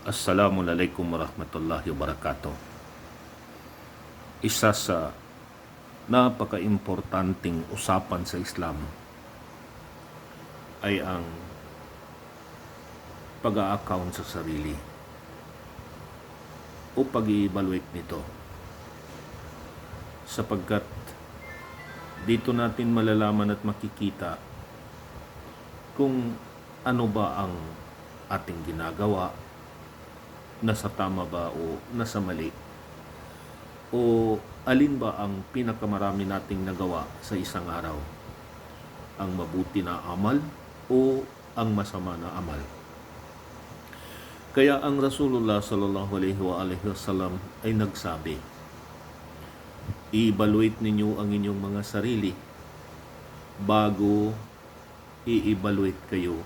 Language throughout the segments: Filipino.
Assalamualaikum warahmatullahi wabarakatuh. Isa sa napaka-importanting usapan sa Islam ay ang pag-a-account sa sarili o pag-i-evaluate nito, sapagkat dito natin malalaman at makikita kung ano ba ang ating ginagawa, nasa tama ba o nasa mali, o alin ba ang pinakamarami nating nagawa sa isang araw, ang mabuti na amal o ang masama na amal. Kaya ang Rasulullah sallallahu alaihi wasallam ay nagsabi, i-evaluate ninyo ang inyong mga sarili bago i-evaluate kayo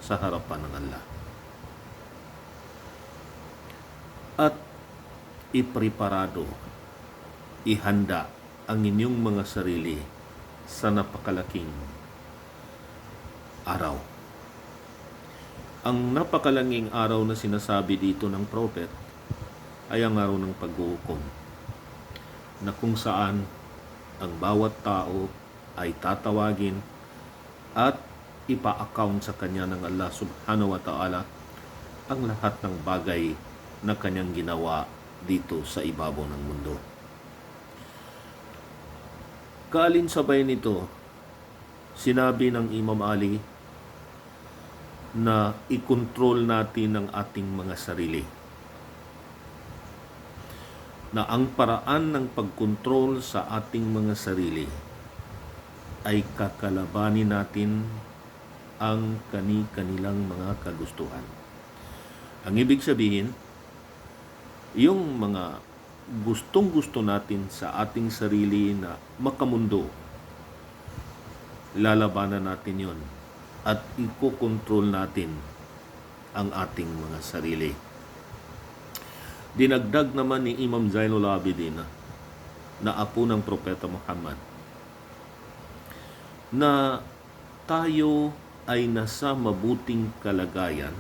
sa harapan ng Allah. At ipreparado, ihanda ang inyong mga sarili sa napakalaking araw. Ang napakalanging araw na sinasabi dito ng prophet ay ang araw ng paghuhukom, na kung saan ang bawat tao ay tatawagin at ipa-account sa kanya ng Allah subhanahu wa ta'ala ang lahat ng bagay na kanyang ginawa dito sa ibabaw ng mundo. Kaalinsabay nito, sinabi ng Imam Ali na i-control natin ang ating mga sarili. Na ang paraan ng pagkontrol sa ating mga sarili ay kakalabanin natin ang kani-kanilang mga kagustuhan. Ang ibig sabihin, yung mga gustong-gusto natin sa ating sarili na makamundo, lalabanan natin yon at ikokontrol natin ang ating mga sarili. Dinagdag naman ni Imam Zainul Abidin na apo ng Propeta Muhammad na tayo ay nasa mabuting kalagayan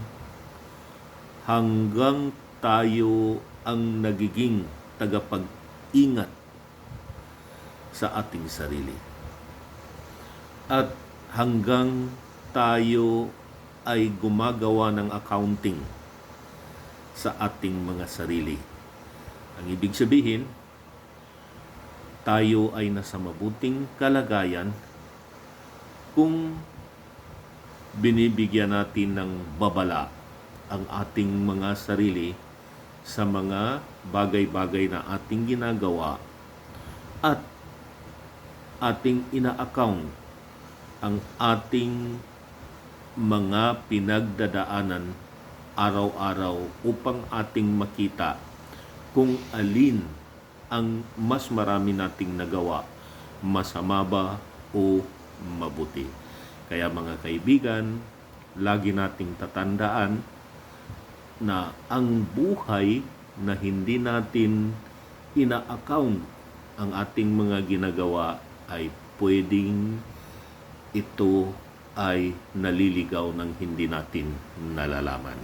hanggang tayo ang nagiging tagapag-ingat sa ating sarili. At hanggang tayo ay gumagawa ng accounting sa ating mga sarili. Ang ibig sabihin, tayo ay nasa mabuting kalagayan kung binibigyan natin ng babala ang ating mga sarili sa mga bagay-bagay na ating ginagawa at ating ina-account ang ating mga pinagdadaanan araw-araw upang ating makita kung alin ang mas marami nating nagawa, masama ba o mabuti. Kaya mga kaibigan, lagi nating tatandaan na ang buhay na hindi natin ina-account ang ating mga ginagawa ay pwedeng ito ay naliligaw ng hindi natin nalalaman.